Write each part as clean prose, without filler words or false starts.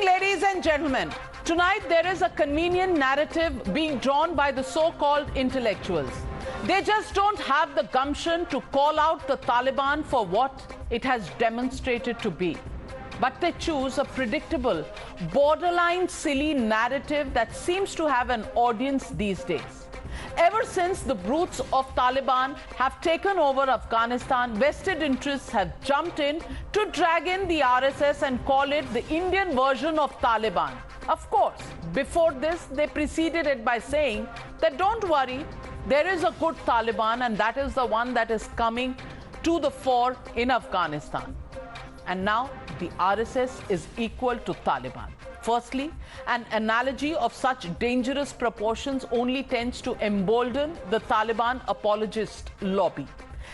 evening, ladies and gentlemen. Tonight there is a convenient narrative being drawn by the so-called intellectuals. They just don't have the gumption to call out the Taliban for what it has demonstrated to be. But they choose a predictable, borderline silly narrative that seems to have an audience these days. Ever since the brutes of Taliban have taken over Afghanistan, vested interests have jumped in to drag in the RSS and call it the Indian version of Taliban. Of course, before this, they preceded it by saying that don't worry, there is a good Taliban and that is the one that is coming to the fore in Afghanistan. And now the RSS is equal to Taliban. Firstly, an analogy of such dangerous proportions only tends to embolden the Taliban apologist lobby.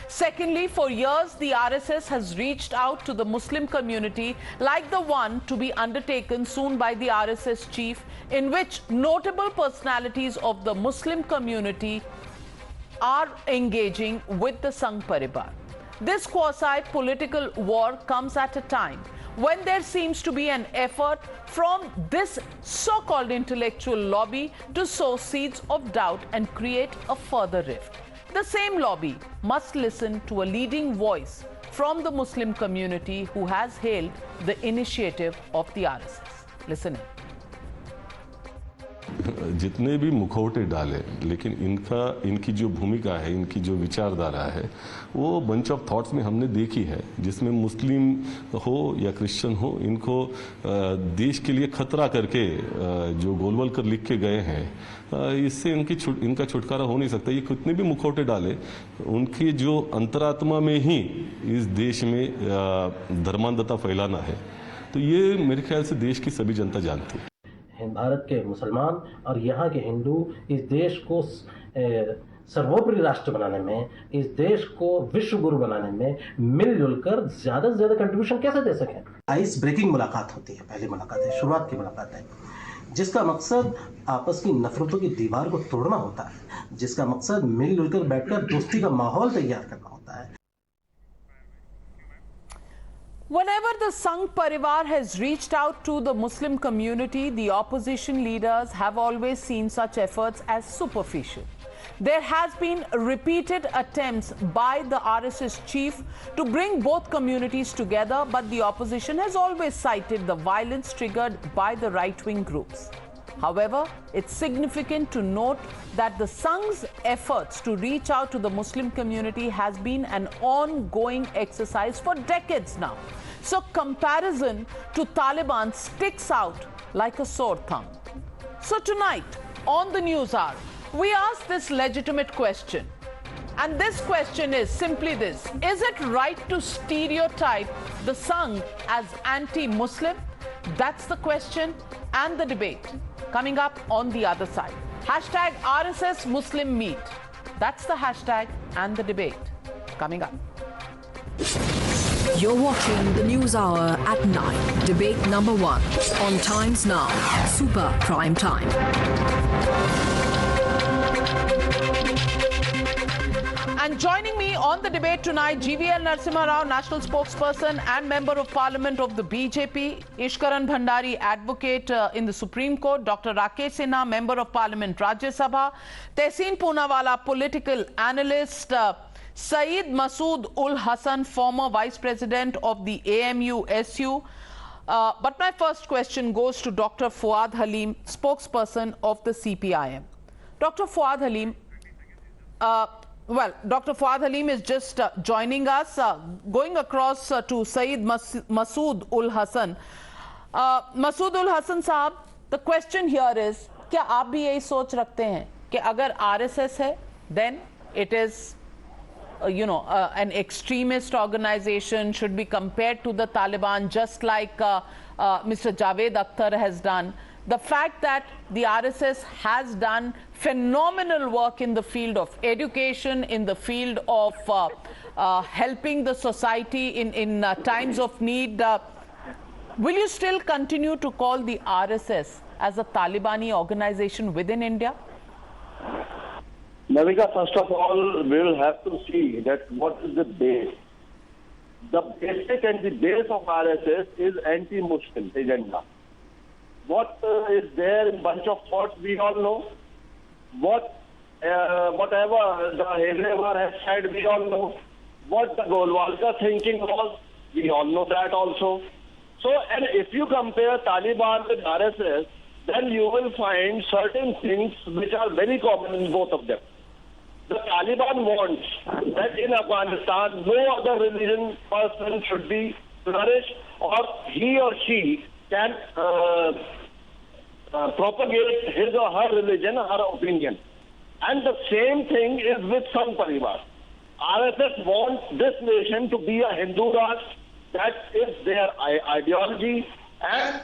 Secondly, for years, the RSS has reached out to the Muslim community like the one to be undertaken soon by the RSS chief, in which notable personalities of the Muslim community are engaging with the Sangh Parivar. This quasi-political war comes at a time when there seems to be an effort from this so-called intellectual lobby to sow seeds of doubt and create a further rift. The same lobby must listen to a leading voice from the Muslim community who has hailed the initiative of the RSS. Listen in. जितने भी मुखौटे डाले, लेकिन इनकी जो भूमिका है, इनकी जो विचारधारा है, वो बंच ऑफ थॉट्स में हमने देखी है, जिसमें मुस्लिम हो या क्रिश्चियन हो, इनको देश के लिए खतरा करके जो गोलवल कर लिख के गए हैं, इससे इनका छुटकारा हो नहीं सकता। ये कितने भी मुखौटे डाले, उनकी जो अंतरात्मा में ही इस देश में धर्मांधता फैलाना है, तो ये मेरे ख्याल से देश की सभी जनता जानती है। भारत के मुसलमान और यहाँ के हिंदू इस देश को सर्वोपरि राष्ट्र बनाने में, इस देश को विश्व गुरु बनाने में मिलजुल कर ज्यादा से ज्यादा कंट्रीब्यूशन कैसे दे सकें। आइस ब्रेकिंग मुलाकात होती है, पहली मुलाकात है, शुरुआत की मुलाकात है, जिसका मकसद आपस की नफरतों की दीवार को तोड़ना होता है, जिसका मकसद मिलजुल कर बैठकर दोस्ती का माहौल तैयार करना होता है। Whenever the Sangh Parivar has reached out to the Muslim community, the opposition leaders have always seen such efforts as superficial. There has been repeated attempts by the RSS chief to bring both communities together, but the opposition has always cited the violence triggered by the right-wing groups. However, it's significant to note that the Sangh's efforts to reach out to the Muslim community has been an ongoing exercise for decades now. So comparison to Taliban sticks out like a sore thumb. So tonight on the News Hour, we ask this legitimate question. And this question is simply this: is it right to stereotype the Sangh as anti-Muslim? That's the question and the debate. Coming up on the other side. Hashtag RSS Muslim Meet. That's the hashtag and the debate. Coming up. You're watching the News Hour at 9. Debate number 1 on Times Now. Super Prime Time. And joining me on the debate tonight, GVL Narasimha Rao, National Spokesperson and Member of Parliament of the BJP, Ishkaran Bhandari, Advocate in the Supreme Court, Dr. Rakesh Sinha, Member of Parliament, Rajya Sabha, Tehseen Poonawala, Political Analyst, Syed Masood Ul Hasan, former Vice President of the AMUSU. But my first question goes to Dr. Fuad Halim, Spokesperson of the CPIM. Dr. Fuad Halim, Dr. Fuad Halim is just joining us, going across to Syed Masood Ul Hasan. Masood Ul Hasan साहब, the question here is, क्या आप भी यही सोच रखते हैं कि अगर RSS है, then it is, an extremist organization, should be compared to the Taliban, just like Mr. Javed Akhtar has done? The fact that the RSS has done phenomenal work in the field of education, in the field of helping the society in times of need, will you still continue to call the RSS as a Talibani organization within India? Navika, first of all, we will have to see that what is the base. The basic and the base of RSS is anti-Muslim agenda. What is there in bunch of thoughts, we all know. Whatever the Hezbollah has said, we all know. What the Golwalka thinking was, we all know that also. So, and if you compare Taliban with RSS, then you will find certain things which are very common in both of them. The Taliban wants that in Afghanistan, no other religion person should be flourished, or he or she can propagate his or her religion, her opinion. And the same thing is with Sangh Parivar. RSS wants this nation to be a Hindu Rashtra. That is their ideology. And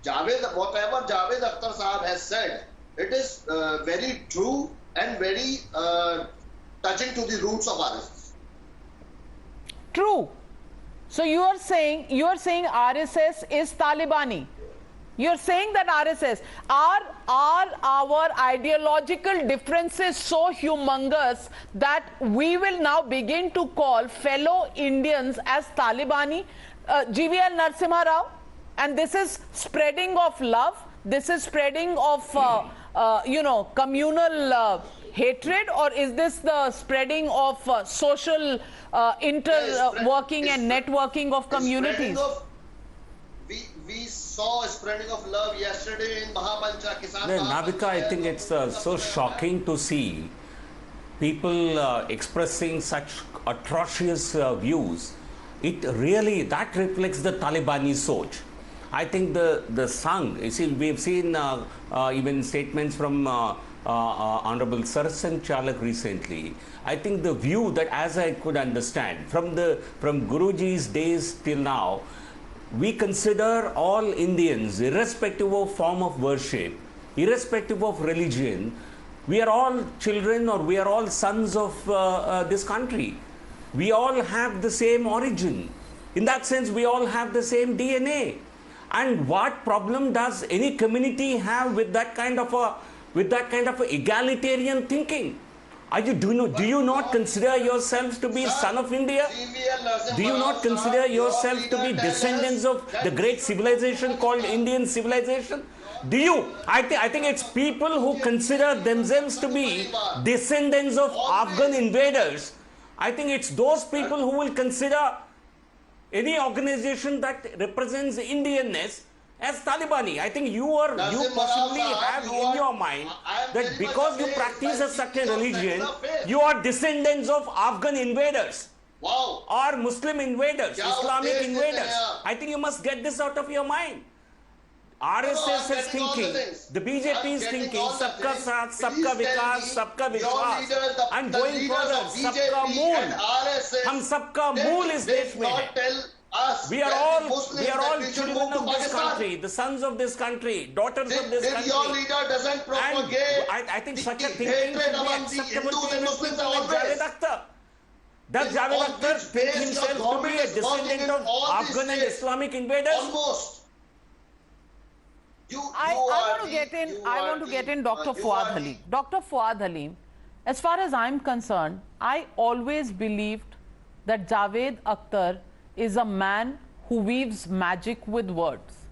whatever Javed Akhtar Sahab has said, it is very true and very touching to the roots of RSS. True. So you are saying RSS is Talibani. You're saying that RSS, are our ideological differences so humongous that we will now begin to call fellow Indians as Talibani? GVL Narasimha Rao, and this is spreading of love, this is spreading of communal hatred, or is this the spreading of social interworking and networking of communities? We saw a spreading of love yesterday in Mahapancha Kisan. Navika, I think it's so shocking to see people expressing such atrocious views. It really, that reflects the Talibani soch. I think the Sangh, you see, we've seen even statements from Honorable Sarsan Chalak recently. I think the view that, as I could understand, from Guruji's days till now, we consider all Indians, irrespective of form of worship, irrespective of religion, we are all children, or we are all sons of this country. We all have the same origin. In that sense, we all have the same DNA. And what problem does any community have with that kind of a egalitarian thinking? Do you not consider yourselves to be son of India? Do you not consider yourselves to be descendants of the great civilization called Indian civilization? Do you? I think it's people who consider themselves to be descendants of Afghan invaders. I think it's those people who will consider any organization that represents Indianness as Talibani. I think you possibly have in your mind that because you practice a certain religion, you are descendants of Afghan invaders. Wow. Or Muslim invaders, Islamic invaders. I think you must get this out of your mind. RSS is thinking, the BJP is thinking, Sabka Saath, Sabka Vikas, Sabka Vishwas. I'm going further, Sabka Mool. Hum Sabka Mool is desh mein hai. We are all children of this country, the sons of this country, daughters of this country. Your leader doesn't propagate. And I think such a thinking should be acceptable to a Muslim like Javed Akhtar. Does Javed Akhtar think himself to be a descendant of Afghan and Islamic invaders? Almost. I want to get in Dr. Fuad Halim. Dr. Fuad Halim, as far as I'm concerned, I always believed that Javed Akhtar is a man who weaves magic with words,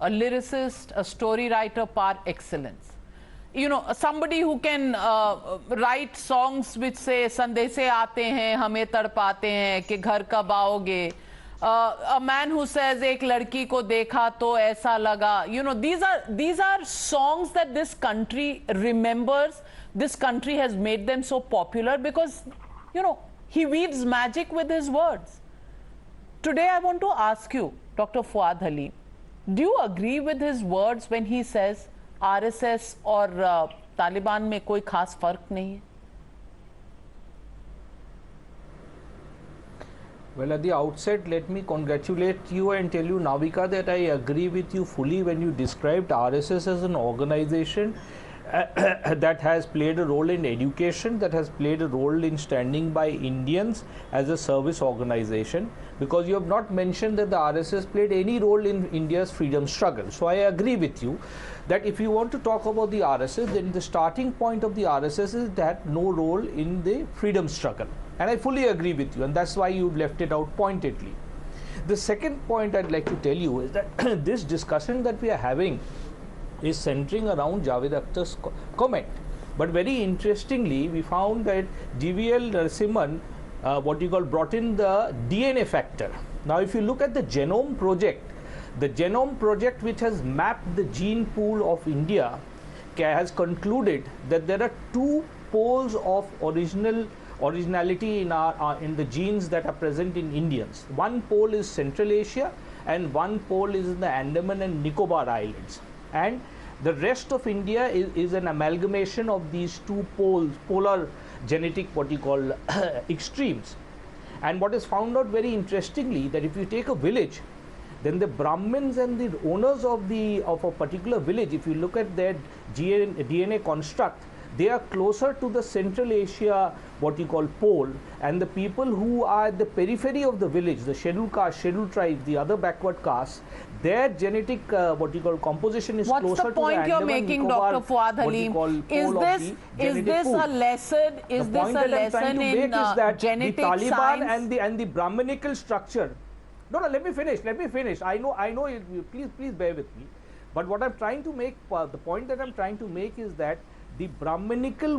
a lyricist, a story writer par excellence. You know, somebody who can write songs which say, "Sandese aate hain, hame tadpaate hain, कि घर कब आओगे." A man who says, "एक लड़की को देखा तो ऐसा लगा." You know, these are songs that this country remembers. This country has made them so popular because, you know, he weaves magic with his words. Today, I want to ask you, Dr. Fuad Halim, do you agree with his words when he says RSS और तालिबान में कोई खास फर्क नहीं है? Well, at the outset, let me congratulate you and tell you, Navika, that I agree with you fully when you described RSS as an organization that has played a role in education, that has played a role in standing by Indians as a service organization, because you have not mentioned that the RSS played any role in India's freedom struggle. So I agree with you that if you want to talk about the RSS, then the starting point of the RSS is that no role in the freedom struggle. And I fully agree with you, and that's why you left it out pointedly. The second point I'd like to tell you is that this discussion that we are having is centering around Javed Akhtar's comment. But very interestingly, we found that GVL Narasimhan, brought in the DNA factor. Now, if you look at the genome project which has mapped the gene pool of India, has concluded that there are two poles of originality in the genes that are present in Indians. One pole is Central Asia and one pole is in the Andaman and Nicobar Islands. And the rest of India is an amalgamation of these two polar genetic extremes. And what is found out very interestingly, that if you take a village, then the Brahmins and the owners of a particular village, if you look at their DNA construct, they are closer to the Central Asia pole, and the people who are at the periphery of the village, the scheduled caste, scheduled tribes, the other backward castes, their genetic composition is closer to the What's the point you're making, Dr. Fuad Halim? Is this a lesson? Is this a lesson in genetic the Taliban science? and the Brahminical structure? No, let me finish. I know. Please bear with me. But what I'm trying to make, the point that I'm trying to make is that the Brahminical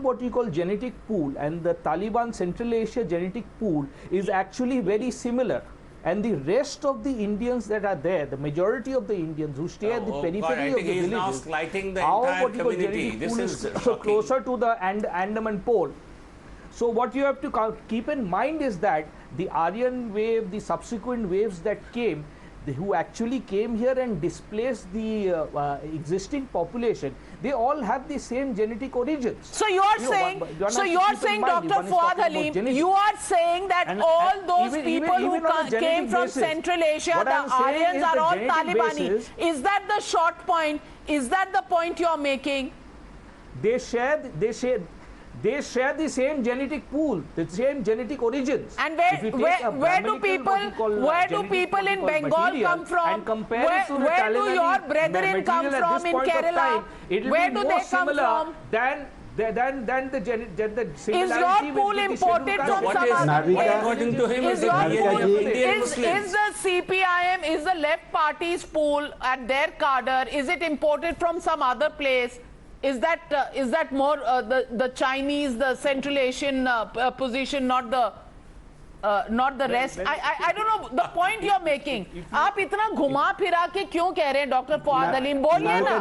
genetic pool and the Taliban Central Asia genetic pool is actually very similar. And the rest of the Indians that are there, the majority of the Indians who stay at the periphery of the villages, now slighting the entire community. This is closer to the Andaman pole. So what you have to keep in mind is that the Aryan wave, the subsequent waves that came, who actually came here and displaced the existing population, they all have the same genetic origins. So you are saying, Dr. Fuad Halim, you are saying that all those people who came from Central Asia, the Aryans are all Talibani. Is that the short point? Is that the point you are making? They share the same genetic pool, the same genetic origins. And where do people in Bengal come from? Where do your brethren come from in Kerala? Where do they come from? Than the Is similarity your pool imported from some other place? According to him, Is the CPIM, is the left party's pool at their cadre, is it imported from some other place? Is that more the Chinese, the Central Asian position, not the rest? I don't know the point you're making. आप इतना घुमा फिरा के क्यों कह रहे हैं, doctor Fawad haleem? बोलिए ना,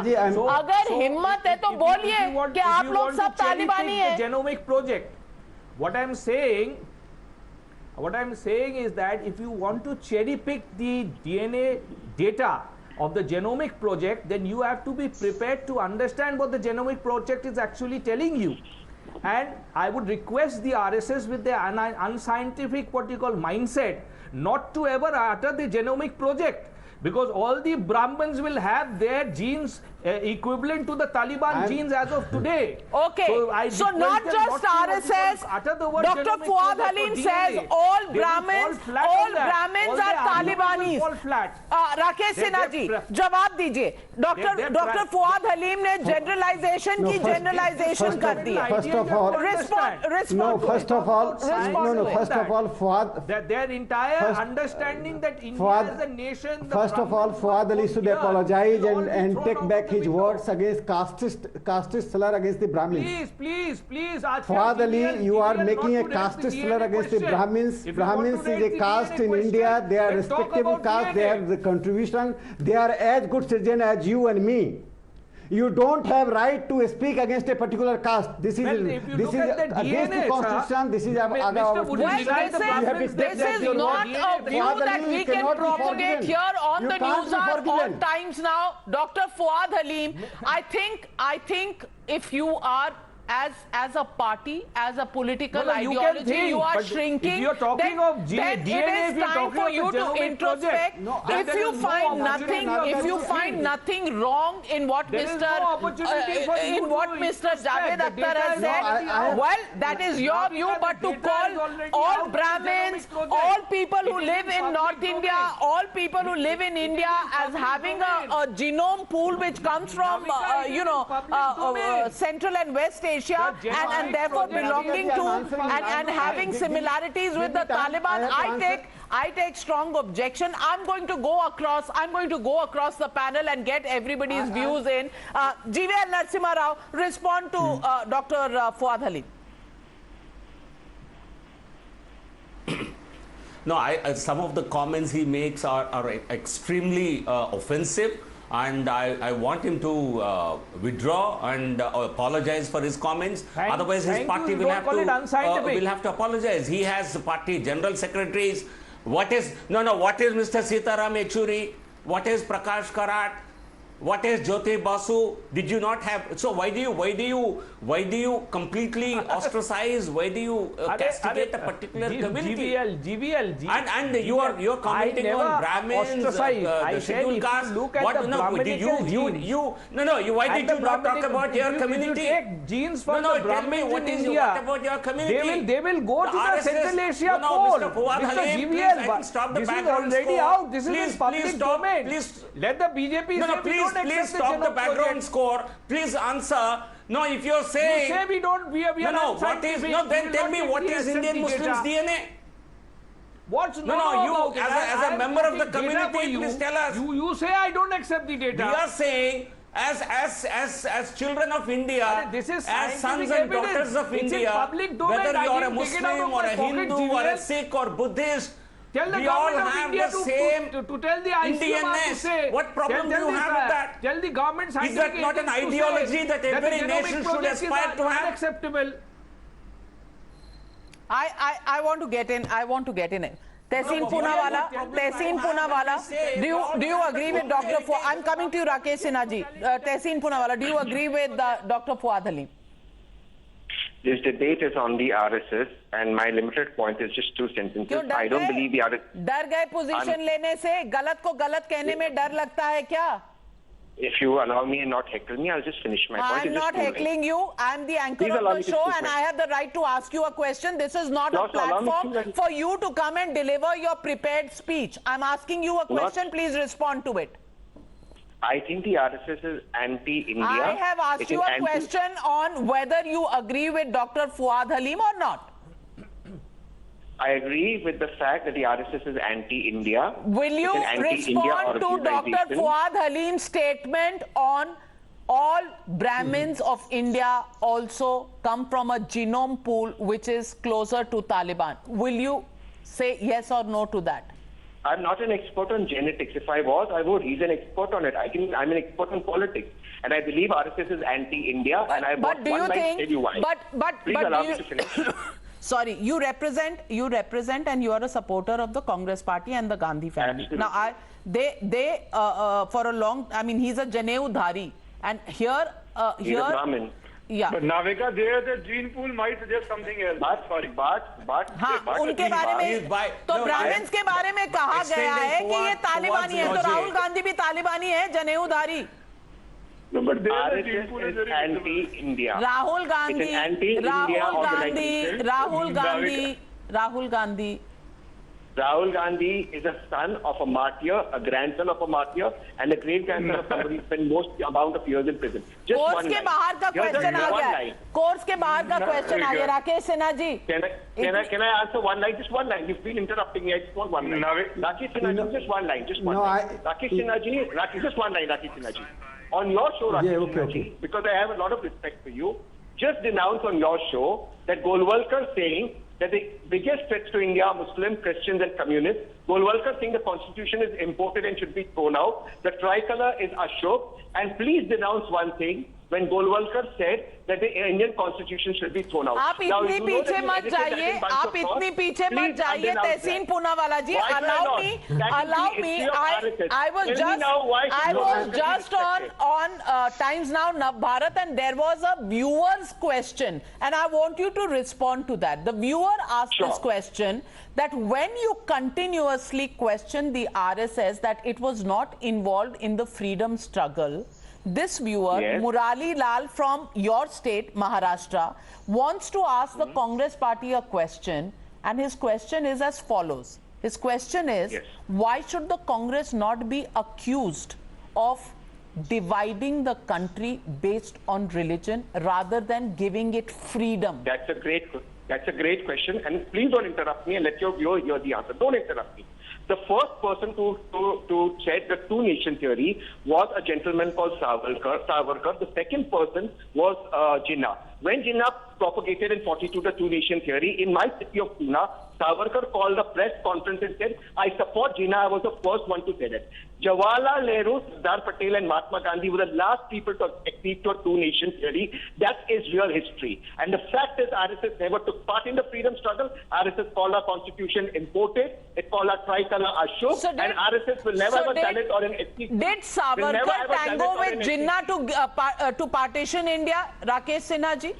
अगर हिम्मत है तो बोलिए कि आप लोग सब तालिबानी हैं. Genomic project. What I'm saying is that if you want to cherry pick the DNA data of the genomic project, then you have to be prepared to understand what the genomic project is actually telling you. And I would request the RSS with their unscientific mindset not to ever utter the genomic project, because all the Brahmins will have their genes equivalent to the Taliban genes as of today. Okay, so not just RSS. Dr. Fuad Halim says all Brahmins are Talibanis. Rakesh Sinha ji, जवाब दीजिए. Dr. Fuad Halim ने generalization कर दिया. First of all, Fuad, that their entire understanding that India as a nation. First of all, Fuad Ali should apologize and take back his words against casteist slur against the Brahmins. Please. Fuad Ali, you are making a casteist slur against the Brahmins. Brahmins is a caste in India. They are respectable caste. They have the contribution. They are as good citizens as you and me. You don't have right to speak against a particular caste. This is against the constitution. This is this is not a view that we can propagate here on the Newshour on Times Now. Dr. Fuad Halim, I think if you are as a party, as a political ideology, you are shrinking. If you're talking of DNA, it is time for you to introspect. If you find nothing wrong in what Mr. Javed Akhtar has said, well, that is your view. But to call all Brahmins, all people who live in North India, all people who live in India as having a genome pool which comes from Central and West Asia, Asia and therefore belonging to and having similarities with the Taliban, I take strong objection. I'm going to go across the panel and get everybody's views in. GVL Narasimha Rao, respond to Dr. Fuad Halim. No, some of the comments he makes are extremely offensive, and I want him to withdraw and apologize for his comments. Otherwise, his party will have to apologize. He has party general secretaries. What is Mr. Sitaram Yechury? What is Prakash Karat? What is Jyoti Basu? Did you not have? So why do you completely ostracize? Why do you castigate a particular community? GVL. And you are commenting on Brahmins, the scheduled caste. Why did you not talk about your community? Take genes from the Brahmins what about your community? They will go to the Central Asia poll. Mr. GVL, this is already out. This is in public domain. Let the BJP Please stop the background score. Please answer. No, if you're saying... You say we don't... We are no, what is... No, then tell me what is Indian Muslims' DNA? What's you as a member of the community, please tell us. You say I don't accept the data. We are saying as children of India, as sons and daughters of India, whether you are a Muslim or a Hindu or a Sikh or Buddhist, tell the we all government of have India the same to tell the ICMR to say. What problem do you have with that? Tell the government is that not an ideology that every nation should aspire to have? Unacceptable. I want to get in. Tehseen Poonawala, do you agree with Dr. Fuad? I'm coming to you, Rakesh Sinha ji. Tehseen Poonawala, do you agree with Dr. Fuad Halim? This debate is on the RSS, and my limited point is just two sentences. I don't believe the RSS. डर गए position लेने से, गलत को गलत कहने में डर लगता है क्या? If you allow me and not heckle me, I'll just finish my point. I'm not heckling you. I'm the anchor of the show, and I have the right to ask you a question. This is not a platform for you to come and deliver your prepared speech. I'm asking you a question. Please respond to it. I think the RSS is anti-India. I have asked you a question on whether you agree with Dr. Fuad Halim or not. I agree with the fact that the RSS is anti-India. Will you respond to Dr. Fuad Halim's statement on all Brahmins of India also come from a genome pool which is closer to Taliban? Will you say yes or no to that? I'm not an expert on genetics. If I was, I would. He's an expert on it. I'm an expert on politics. And I believe RSS is anti-India. And I want one line to tell you why. Please allow me to finish. Sorry, you represent and you are a supporter of the Congress party and the Gandhi family. Absolutely. Now, they for a long, I mean, he's a Janeu Dhari. And he's a Brahmin. Yeah. But Navika, there the gene pool might suggest something else. उनके बारे में तो Brahmins के बारे में कहा गया है कि ये तालिबानी है, तो राहुल गांधी भी तालिबानी है, जनेऊधारी. No, but RSS is anti-India. Rahul Gandhi is a son of a martyr, a grandson of a martyr, and a great grandson of somebody who spent most amount of years in prison. Just course के बाहर का question आ गया. Course के बाहर का question आ गया. राकेश सिन्हा जी. Can I answer one line? Just one line. You've been interrupting me. I just want one line. Rakesh Sinha ji, just one line. Just one line. Rakesh Sinha ji, just one line. Rakesh Sinha ji. On your show, Rakesh Sinha ji, because I have a lot of respect for you, just denounce on your show that Golwalkar saying that the biggest threats to India are Muslims, Christians and communists. Golwalkar saying the constitution is imported and should be thrown out. The tricolor is Ashok. And please denounce one thing, when Golwalkar said that the Indian constitution should be thrown out. आप इतनी पीछे मत जाइए, तहसीन पूनावाला जी. Allow me. I was just on Times Now Navbharat, and there was a viewer's question, and I want you to respond to that. The viewer asked this question, that when you continuously question the RSS that it was not involved in the freedom struggle, this viewer, Murali Lal from your state, Maharashtra, wants to ask the Congress party a question, and his question is as follows. His question is, why should the Congress not be accused of dividing the country based on religion rather than giving it freedom? That's a great question, and please don't interrupt me and let your viewer hear the answer. Don't interrupt me. The first person to set the two-nation theory was a gentleman called Savarkar. The second person was Jinnah. When Jinnah propagated in 42 the two-nation theory, in my city of Pune, Savarkar called a press conference and said, I support Jinnah. I was the first one to say that. Jawaharlal Nehru, Sardar Patel and Mahatma Gandhi were the last people to accede to a two-nation theory. That is real history. And the fact is RSS never took part in the freedom struggle. RSS called our constitution imported. It called our tricolor Ashok. So and RSS will never have a talent or an ethnic. Did Savarkar tango with Jinnah to partition India, Rakesh Sinha ji?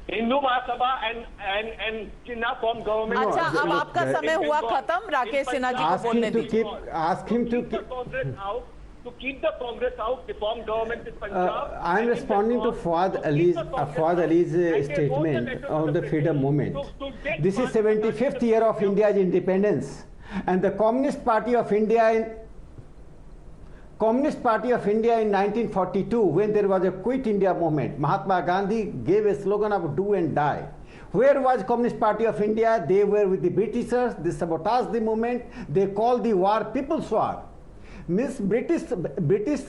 Hindu Mahasabha and Jinnah formed government. अच्छा, अब आपका समय हुआ खत्म. राकेश सिन्हा जी को बोलने दीजिए. Ask him to keep the Congress out, to form government in Punjab. I am responding to Fuad Ali's statement on the freedom movement. This is 75th year of India's independence, and the Communist Party of India in 1942, when there was a Quit India movement, Mahatma Gandhi gave a slogan of do and die. Where was Communist Party of India? They were with the Britishers. They sabotaged the movement. They called the war People's War. Miss British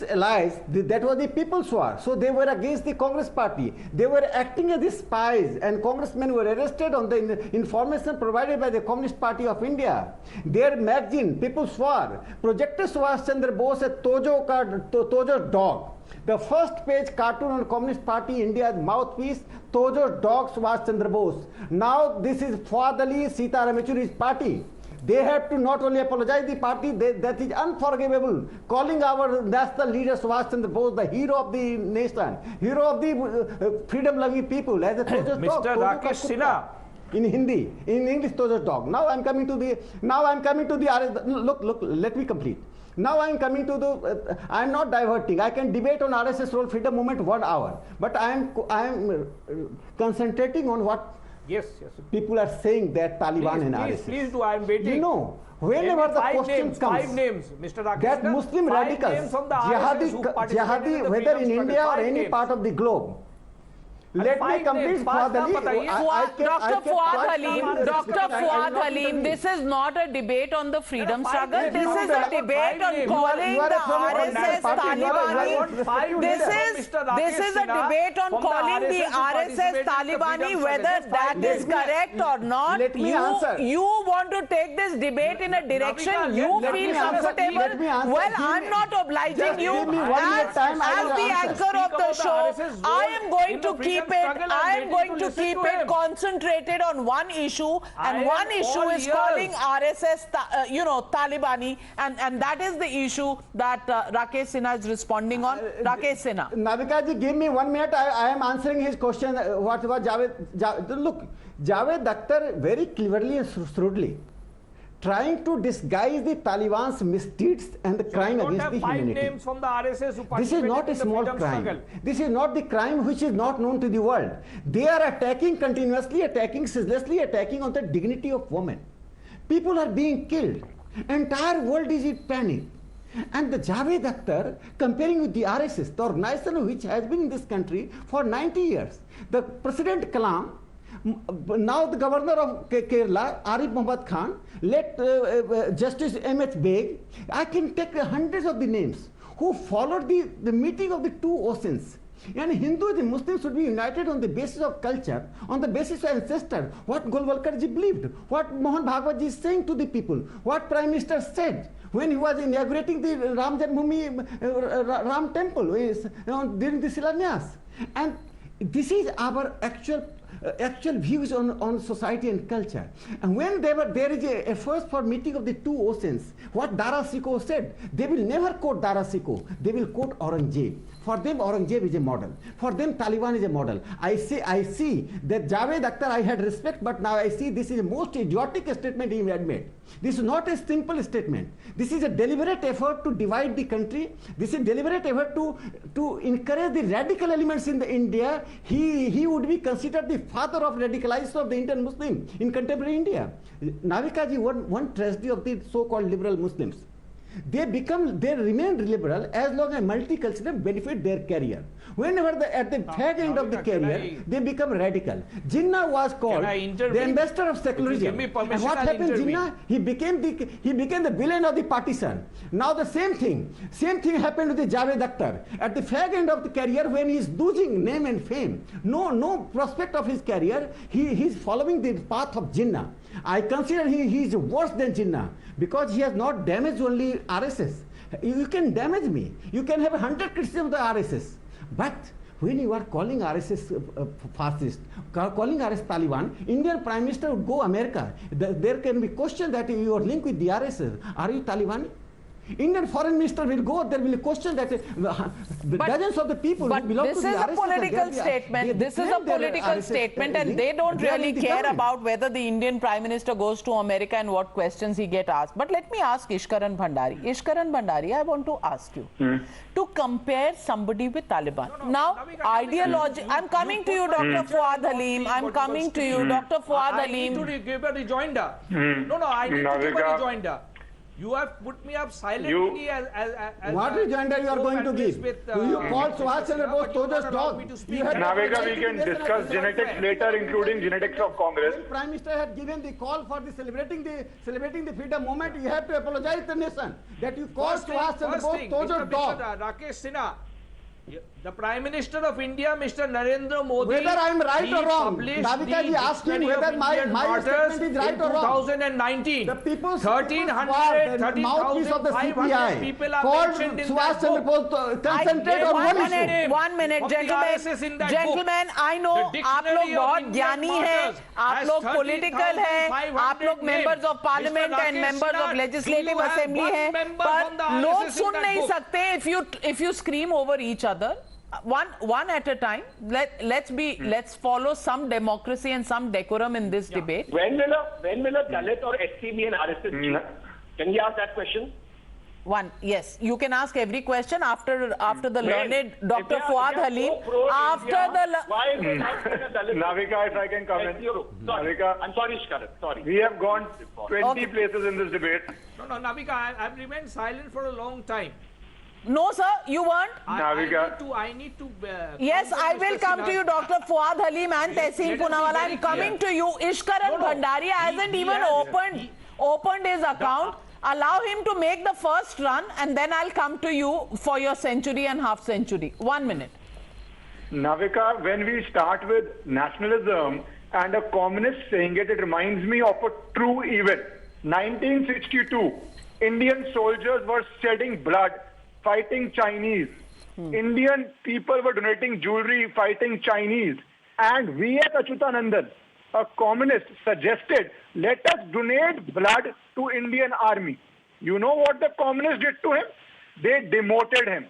allies, that was the People's War. So they were against the Congress Party. They were acting as the spies, and congressmen were arrested on the information provided by the Communist Party of India. Their magazine, People's War, projected Subhash Chandra Bose as Tojo's dog. The first page cartoon on Communist Party India's mouthpiece, Tojo's dog, Subhash Chandra Bose. Now this is Fuad Ali, Sitaram Yechury's party. They have to not only apologize the party, that is unforgivable. Calling our national leader Subhash Chandra Bose the hero of the nation, hero of the freedom-loving people, as a Tojo's dog. Mr. Rakesh Sinha. In Hindi, in English, Tojo's dog. Now I'm coming to the. Look. Let me complete. Now I am coming to the. I am not diverting. I can debate on RSS role freedom movement 1 hour, but I am concentrating on what. Yes. People are saying that Taliban and RSS. Please do. I am waiting. You know, whenever the question comes, 5 names, Mr. Rakesh, that Muslim radicals, jihadi, whether in India or any part of the globe. Let me complete Fuad Ali. Dr. Fuad Halim, this is not a debate on the freedom struggle. This is a debate on calling the RSS Talibani. This is a debate on calling the RSS Talibani, whether that is correct or not. You want to take this debate in a direction you feel comfortable. Well, I'm not obliging you. As the anchor of the show, I am going to keep it concentrated on one issue, and one issue is calling RSS Talibani, and that is the issue that Rakesh Sinha is responding on. Rakesh Sinha. Navika ji, give me 1 minute. I am answering his question. What was Javed? Look, Javed Akhtar very cleverly and shrewdly trying to disguise the Taliban's misdeeds and the crime against the humanity. Names from the RSS who this is not a small crime. Struggle. This is not the crime which is not known to the world. They are attacking continuously, attacking ceaselessly, attacking on the dignity of women. People are being killed. Entire world is in panic. And the Javed Akhtar, comparing with the RSS, the organization which has been in this country for 90 years, the President Kalam, now the governor of Kerala, Arif Muhammad Khan, let Justice M.H. Beg, I can take hundreds of the names who followed the meeting of the two oceans. And Hindus and Muslims should be united on the basis of culture, on the basis of ancestor, what Golwalkar ji believed, what Mohan Bhagwat ji is saying to the people, what Prime Minister said when he was inaugurating the Ram Janmabhoomi Ram temple during the Shilanyas. And this is our actual views on society and culture. And when there is a first for meeting of the two oceans, what Dara Sikho said, they will never quote Dara Sikho, they will quote Aurangzeb. For them, Aurangzeb is a model. For them, Taliban is a model. I see that Javed Akhtar, I had respect, but now I see this is the most idiotic statement he had made. This is not a simple statement. This is a deliberate effort to divide the country. This is a deliberate effort to encourage the radical elements in India. He would be considered the father of radicalization of the Indian Muslim in contemporary India. Navika ji, one tragedy of the so-called liberal Muslims. They remain liberal as long as multicultural benefit their career. Whenever at the fag end of the career, they become radical. Jinnah was called the ambassador of secularism. And what happened, Jinnah? He became the villain of the partisan. Now the same thing happened to the Javed Akhtar. At the fag end of the career, when he is losing name and fame, no prospect of his career, he is following the path of Jinnah. I consider he is worse than Jinnah because he has not damaged only RSS. You can damage me. You can have 100 criticisms of the RSS. But when you are calling RSS fascist, calling RSS Taliban, Indian Prime Minister would go America. There can be question that you are linked with the RSS. Are you Taliban? Indian Foreign Minister will go, there will be a question that dozens of the people who belong to the RSS. But this is a political statement. This is a political statement, and they don't really care about whether the Indian Prime Minister goes to America and what questions he gets asked. But let me ask Ishkaran Bhandari. Ishkaran Bhandari, I want to ask you to compare somebody with Taliban. Now, ideology. I'm coming to you, Dr. Fuad Halim. I'm coming to you, Dr. Fuad Halim. I need to give a rejoinder. No, I need to give a rejoinder. You have put me up silently as what rejoinder you are going to give? You call Subhash Chandra Bose Toja's dog. Navika, we can discuss genetics later, including genetics of Congress. When Prime Minister had given the call for the celebrating the freedom movement, you have to apologize to the nation that you called Subhash Chandra Bose Toja's dog. Rakesh Sinha, the Prime Minister of India, Mr. Narendra Modi, whether I am right or wrong, Navika ji asked him whether my statement is right or wrong. 2019, the people's 13,500 mouthpiece of the CPI people are called mentioned in Subhash that Chandra book. Bose concentrate on one issue. 1 minute, gentlemen, I know आप लोग बहुत ज्ञानी हैं, आप लोग political हैं, आप लोग members of parliament and members of legislative assembly हैं, पर लोग सुन नहीं सकते if you scream over each other. One at a time. Let's follow some democracy and some decorum in this debate. When will a Dalit or SC be an RSS? Can you ask that question? Yes, you can ask every question after the learned Dr. Fuad Halim. Why is it not a Dalit? Navika, if I can come in. Navika, I'm sorry, Ishkaran. Sorry. We have gone 20 places in this debate. No, Navika, I've remained silent for a long time. No, sir, you weren't. I need to. Yes, I will come to you, Dr. Fuad Halim and Tehseen Poonawala. I'm coming to you. Ishkaran Bhandari hasn't even opened his account. Allow him to make the first run, and then I'll come to you for your century and half century. 1 minute. Navika, when we start with nationalism and a communist saying it reminds me of a true event. 1962, Indian soldiers were shedding blood fighting Chinese. Indian people were donating jewelry fighting Chinese. And V.S. Achyutanandan, a communist, suggested, let us donate blood to Indian army. You know what the communists did to him? They demoted him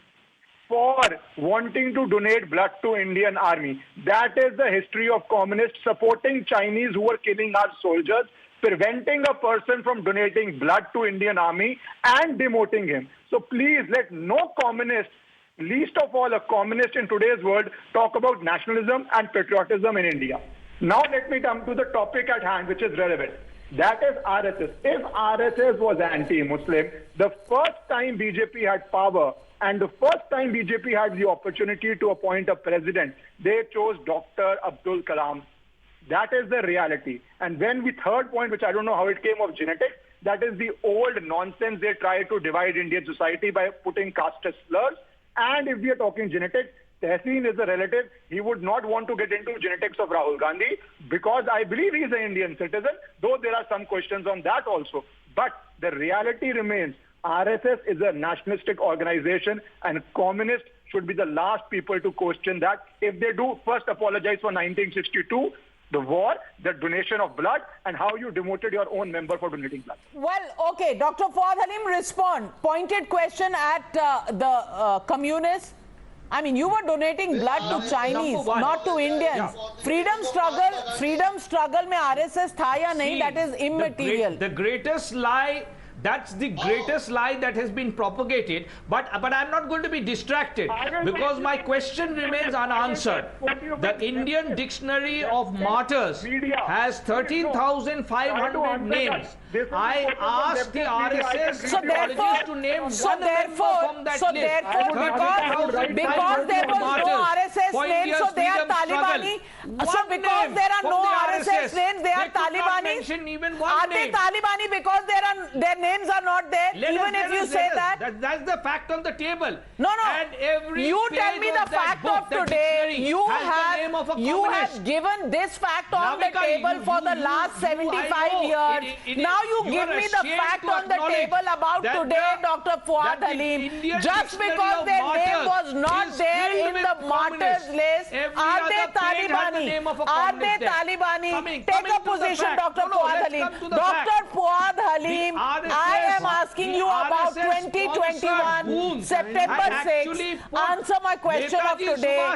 for wanting to donate blood to Indian army. That is the history of communists supporting Chinese who were killing our soldiers, preventing a person from donating blood to Indian army and demoting him. So please let no communist, least of all a communist in today's world, talk about nationalism and patriotism in India. Now let me come to the topic at hand, which is relevant. That is RSS. If RSS was anti-Muslim, the first time BJP had power and the first time BJP had the opportunity to appoint a president, they chose Dr. Abdul Kalam. That is the reality. And when the third point, which I don't know how it came of genetics, that is the old nonsense they try to divide Indian society by putting caste slurs. And if we are talking genetics, Tehseen is a relative. He would not want to get into genetics of Rahul Gandhi because I believe he is an Indian citizen, though there are some questions on that also. But the reality remains, RSS is a nationalistic organization and communists should be the last people to question that. If they do, first apologize for 1962, the war, the donation of blood, and how you demoted your own member for donating blood. Well, okay, Dr. Fuad Halim, respond. Pointed question at the communists. I mean, you were donating blood to Chinese, not to Indians. Freedom struggle में RSS था या नहीं, that is immaterial. The greatest lie That's the greatest lie that has been propagated. But I'm not going to be distracted because my question remains unanswered. The Indian Dictionary of Martyrs has 13,500 names. I asked the RSS apologists to name one member from that list. Because there was no RSS name, so they are Talibani. So because there are no RSS names, they are Talibani. Are they Talibani because their names are not there? Even if you say that. That's the fact on the table. No. And every you tell me the fact of today. You have given this fact on the table for the last 75 years. Now you give me the fact on the table about today, Dr. Fuad Halim. Just because their name was not there in the martyrs list, are they Talibani? Are they Talibani? Take a position, Dr. Fuad Halim. Dr. Fuad Halim, I am asking you about 2021, September 6th. Answer my question of today.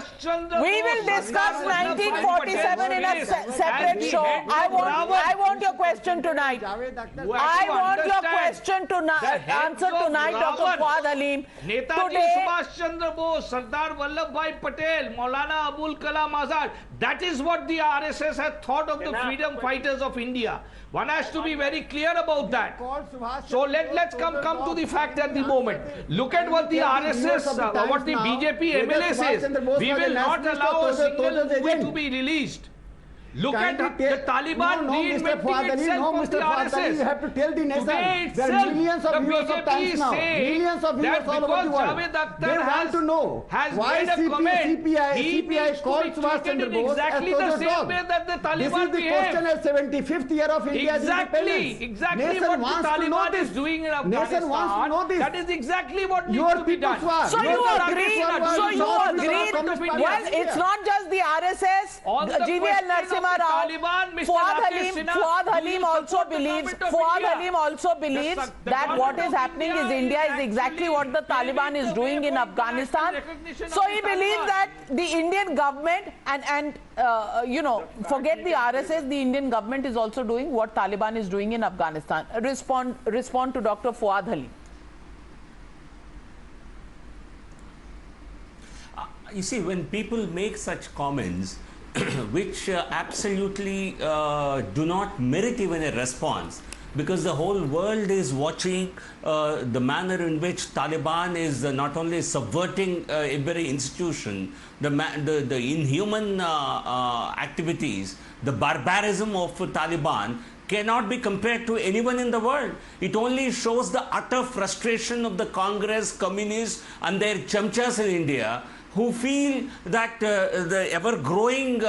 We will discuss 1947 in a separate show. I want your question tonight. I want your question to answer tonight, Dr. Fuad Halim. Netaji Subhash Chandra Bose, Sardar Vallabhbhai Patel, Maulana Abul Kalam Azad. That is what the RSS has thought of the freedom fighters of India. One has to be very clear about that. So let's come to the fact at the moment. Look at what the RSS, what the BJP MLA says. We will not allow a single movie to be released. Look at the Taliban reinventing itself of the RSS. You have to tell the nation. There are millions of viewers of Times now. Millions of viewers all over the world. They want to know why CPI called Subhash Chandra Bose exactly the same way that the Taliban behave. This is the question at 75th year of India's independence. Exactly what the Taliban is doing in Afghanistan. Nation wants to know this. That is exactly what needs to be done. So you agree? Well, it's not just the RSS. GVL Narasimha Rao, Fuad Halim also believes that what is happening is India is exactly what the Taliban is doing in Afghanistan. So he believes that the Indian government and forget the RSS, the Indian government is also doing what Taliban is doing in Afghanistan. Respond to Dr. Fuad Halim. You see, when people make such comments, which absolutely do not merit even a response, because the whole world is watching the manner in which Taliban is not only subverting every institution, the inhuman activities, the barbarism of Taliban cannot be compared to anyone in the world. It only shows the utter frustration of the Congress, communists and their chamchas in India, who feel that the ever-growing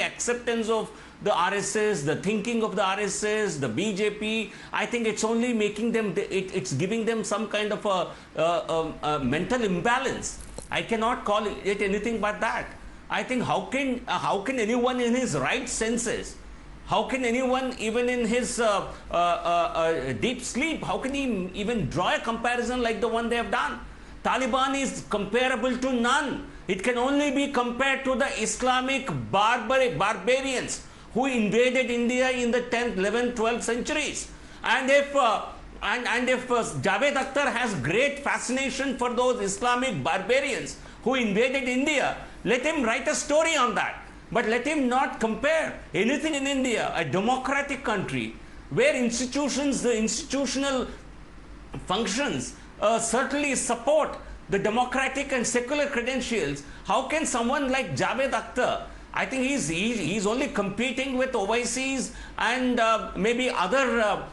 acceptance of the RSS, the thinking of the RSS, the BJP, I think it's only making them, it's giving them some kind of a mental imbalance. I cannot call it anything but that. I think how can anyone in his right senses, how can anyone even in his deep sleep, how can he even draw a comparison like the one they have done? Taliban is comparable to none. It can only be compared to the Islamic barbarians who invaded India in the 10th, 11th, 12th centuries. And if Javed Akhtar has great fascination for those Islamic barbarians who invaded India, let him write a story on that. But let him not compare anything in India, a democratic country, where institutions, the institutional functions certainly support the democratic and secular credentials. How can someone like Javed Akhtar, I think he's only competing with Owaisi's and maybe other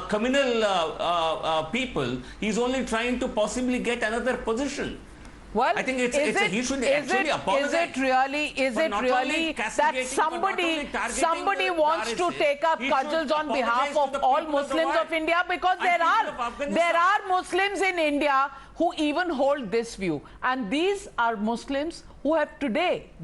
communal people. He's only trying to possibly get another position. Well, I think he should actually apologize. Is it really that somebody wants to take up cudgels on behalf of all Muslims of India? Because there are Muslims in India who even hold this view, and these are Muslims who have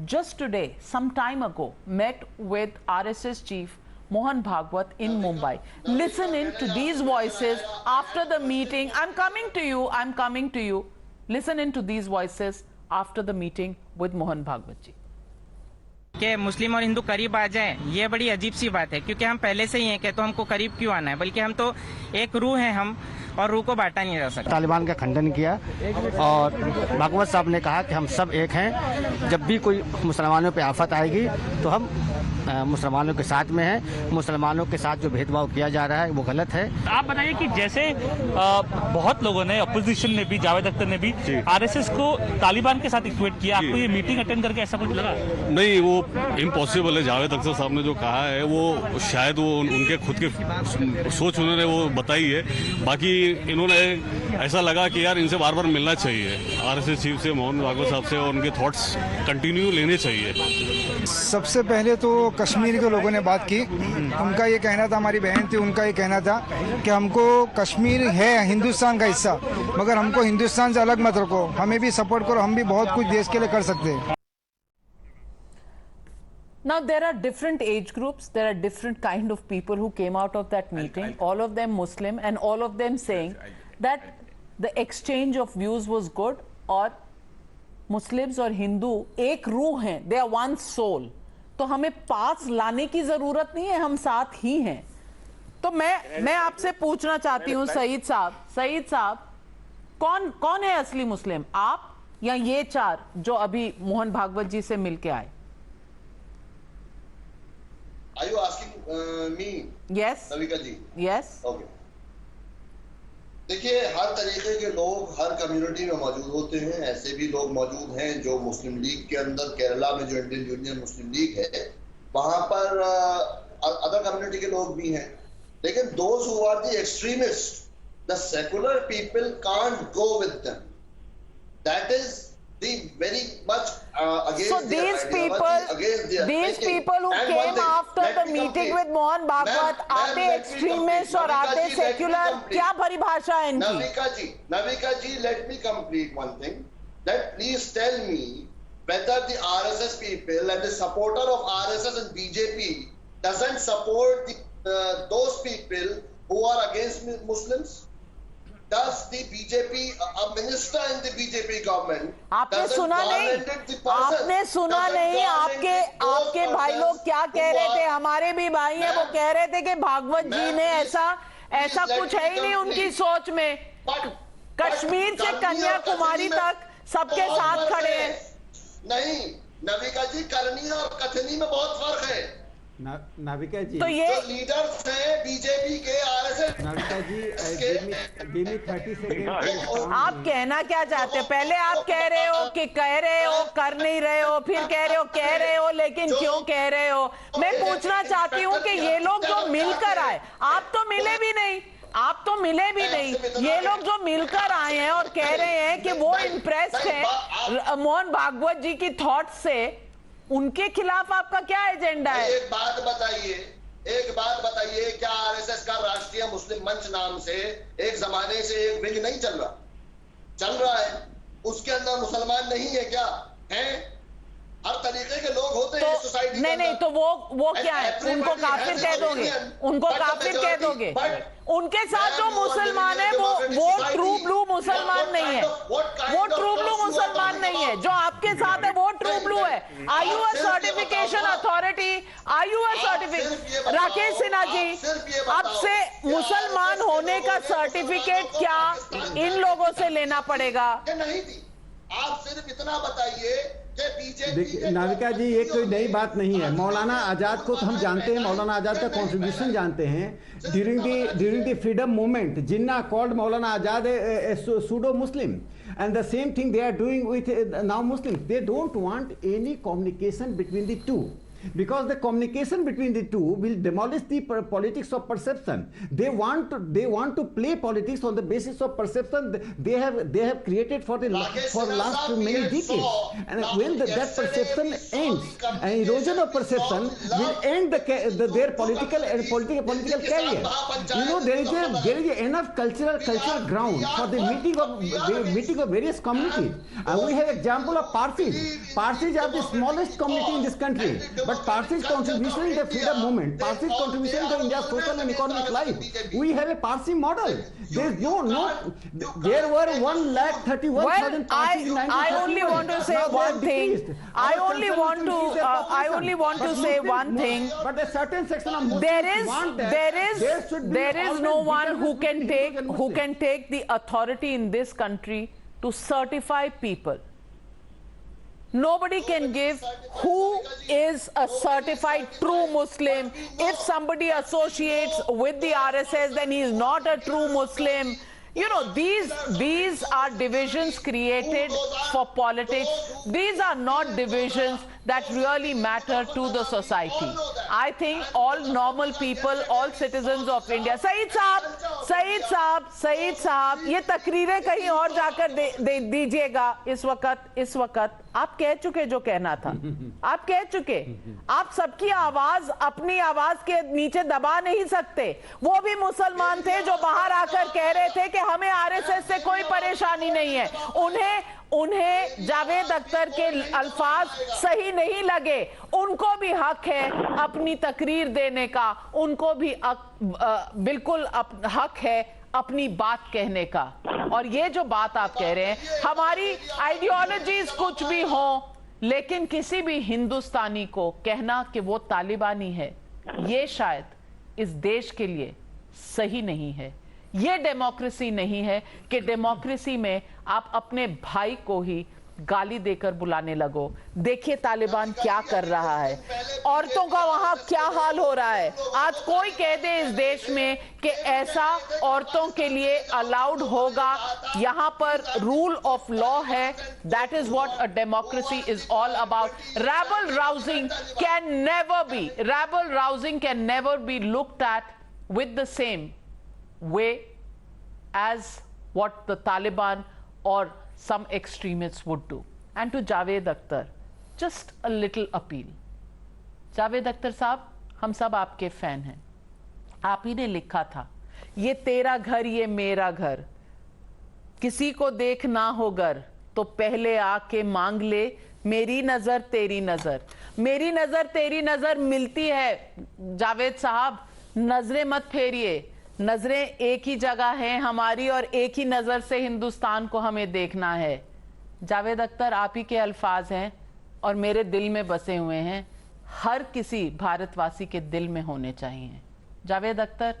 just today, some time ago, met with RSS Chief Mohan Bhagwat in Mumbai. Listen in to these voices after the meeting. I'm coming to you. Listen in to these voices after the meeting with Mohan Bhagwat ji. कि मुस्लिम और हिंदू करीब आ जाएं, ये बड़ी अजीब सी बात है, क्योंकि हम पहले से ही हैं कि तो हमको करीब क्यों आना है, बल्कि हम तो एक रूह हैं हम, और रूह को बांटा नहीं जा सकता। तालिबान का खंडन किया और भागवत साहब ने कहा कि हम सब एक हैं, जब भी कोई मुसलमानों पे आफत आएगी तो हम मुसलमानों के साथ में हैं, मुसलमानों के साथ जो भेदभाव किया जा रहा है वो गलत है। आप बताइए कि जैसे बहुत लोगों ने, अपोजिशन ने भी, जावेद अख्तर ने भी आरएसएस को तालिबान के साथ इक्वेट किया, आपको ये मीटिंग अटेंड करके ऐसा कुछ लगा? नहीं, वो इम्पॉसिबल है। जावेद अख्तर साहब ने जो कहा है वो शायद वो उनके खुद के सोच उन्होंने वो बताई है, बाकी इन्होंने ऐसा लगा कि यार इनसे बार बार मिलना चाहिए, आरएसएस चीफ से, मोहन भागवत साहब से, और उनके थॉट्स कंटिन्यू लेने चाहिए। सबसे पहले तो कश्मीर के लोगों ने बात की, उनका ये कहना था, हमारी बहन थी, उनका ये कहना था कि हमको कश्मीर है हिंदुस्तान का हिस्सा, मगर हमको हिंदुस्तान से अलग मत रखो, हमें भी सपोर्ट करो, हम भी बहुत कुछ देश के लिए कर सकते हैं। Now there are different age groups, there are different kind of people who came out of that meeting, all of them Muslim, and all of them saying that the exchange of views was good, और Muslims और हिंदू एक रूह हैं, they are one soul, तो हमें पास लाने की जरूरत नहीं है, हम साथ ही हैं। तो मैं आपसे पूछना चाहती हूँ सईद साहब, कौन है असली मुस्लिम, आप या ये चार जो अभी मोहन भागवत जी से मिलके आए? Are you asking me? Yes. Navika ji? Yes. Okay. देखिए, हर तरीके के लोग हर कम्युनिटी में मौजूद होते हैं। ऐसे भी लोग मौजूद हैं जो मुस्लिम लीग के अंदर, केरला में जो इंडियन यूनियन मुस्लिम लीग है, वहां पर अदर कम्युनिटी के लोग भी हैं। लेकिन those who are the extremist, the secular people can't go with them. That is the very much against so these people who came after the meeting with Mohan Bhagwat, are they extremists or are they secular? क्या परिभाषा है इनकी? Navika ji, let me complete one thing. That please tell me whether the RSS people and the supporter of RSS and BJP doesn't support those people who are against Muslims? Does the BJP, a minister in the BJP government, आपने सुना नहीं, आपके भाई लोग क्या कह रहे थे? हमारे भी भाई हैं, वो कह रहे थे कि भागवत जी ने ऐसा कुछ है ही नहीं उनकी सोच में, कश्मीर से कन्याकुमारी तक सबके साथ खड़े हैं। नहीं नविका जी, करनी और कथनी में बहुत फर्क है। नाविका जी, तो ये लीडर्स हैं बीजेपी के, आरएसएस। नाविका जी, give me 30 seconds। आप कहना क्या चाहते हैं? पहले आप कह रहे हो कि कह रहे हो, कर नहीं रहे हो, फिर कह रहे हो, लेकिन क्यों कह रहे हो? मैं पूछना चाहती हूँ कि ये लोग जो मिलकर आए, आप तो मिले भी नहीं, ये लोग जो मिलकर आए हैं और कह रहे हैं कि वो इम्प्रेस्ड है मोहन भागवत जी की थॉट से, उनके खिलाफ आपका क्या एजेंडा है? एक बात बताइए, क्या आरएसएस का राष्ट्रीय मुस्लिम मंच नाम से एक जमाने से एक विंग नहीं चल रहा है? उसके अंदर मुसलमान नहीं है क्या? हैं? हर तरीके के लोग होते हैं सोसाइटी में। नहीं, तो वो क्या है? उनको काफिर कह दोगे? उनके साथ जो मुसलमान है वो ट्रू ब्लू मुसलमान नहीं है, जो आपके साथ है वो ट्रू ब्लू है। Are you a certification authority? Rakesh Sinha ji, आपसे मुसलमान होने का सर्टिफिकेट क्या इन लोगों से लेना पड़ेगा? नहीं थी, आप सिर्फ इतना बताइए। देखिए नाविका जी, ये कोई नई बात नहीं है। मौलाना आजाद को तो हम जानते हैं, मौलाना आजाद का कॉन्ट्रीब्यूशन जानते हैं। During the freedom movement, Jinnah called Maulana Azad pseudo Muslim, and the same thing they are doing with now Muslims. They don't want any communication between the two, because the communication between the two will demolish the politics of perception. They want to play politics on the basis of perception they have created for last many decades. And when that perception ends, an erosion of perception will end their political career. You know, there is enough cultural ground for the meeting of various communities. We have example of Parsis. Parsis are the smallest community in this country, But Parsi's contribution in the freedom movement, Parsi's contribution to India's social and economic life. We have a Parsi model. There's there were 131,000 Parsis in 1931. I only want to say one thing. I only want to say one thing. But a certain section of Muslims there is no one who can take the authority in this country to certify people. Nobody can give who is a certified true Muslim. If somebody associates with the RSS, then he is not a true Muslim. You know, these are divisions created for politics. These are not divisions that really matter to the society. I think all normal people, all citizens of India. Syed साहब, ये तकरीरें कहीं और जाकर दे दीजिएगा इस वक्त आप कह चुके जो कहना था, आप कह चुके, आप सबकी आवाज अपनी आवाज के नीचे दबा नहीं सकते। वो भी मुसलमान थे जो बाहर आकर कह रहे थे कि हमें आरएसएस से कोई परेशानी नहीं है। उन्हें जावेद अख्तर के अल्फाज सही नहीं लगे, उनको भी हक है अपनी तकरीर देने का, उनको भी बिल्कुल हक है अपनी बात कहने का। और ये जो बात आप कह रहे हैं, हमारी आइडियोलॉजीज कुछ भी हो, लेकिन किसी भी हिंदुस्तानी को कहना कि वो तालिबानी है, ये शायद इस देश के लिए सही नहीं है। ये डेमोक्रेसी नहीं है कि डेमोक्रेसी में आप अपने भाई को ही गाली देकर बुलाने लगो। देखिए तालिबान क्या कर रहा है, औरतों का वहां क्या हाल हो रहा है। आज कोई कह दे इस देश में कि ऐसा औरतों के लिए अलाउड होगा, यहां पर रूल ऑफ लॉ है। That is what a democracy is all about. rabble rousing can never be looked at with the same way as what the Taliban or some extremists would do. And to Javed Akhtar, just a little appeal. Javed Akhtar साहब, हम सब आपके fan हैं। आप ही ने लिखा था, ये तेरा घर ये मेरा घर, किसी को देख ना हो गर तो पहले आके मांग ले मेरी नजर तेरी नजर। मेरी नजर तेरी नजर मिलती है जावेद साहब, नजरें मत फेरिए। नजरें एक ही जगह हैं हमारी और एक ही नजर से हिंदुस्तान को हमें देखना है। जावेद अख्तर, आप ही के अल्फाज हैं और मेरे दिल में बसे हुए हैं, हर किसी भारतवासी के दिल में होने चाहिए। जावेद अख्तर,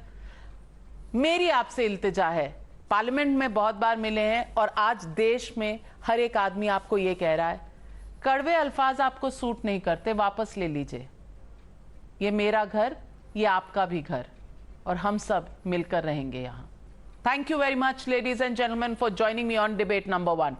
मेरी आपसे इल्तिजा है, पार्लियामेंट में बहुत बार मिले हैं और आज देश में हर एक आदमी आपको ये कह रहा है, कड़वे अल्फाज आपको सूट नहीं करते, वापस ले लीजिए। ये मेरा घर, ये आपका भी घर, और हम सब मिलकर रहेंगे यहाँ। Thank you very much ladies and gentleman for joining me on debate number 1।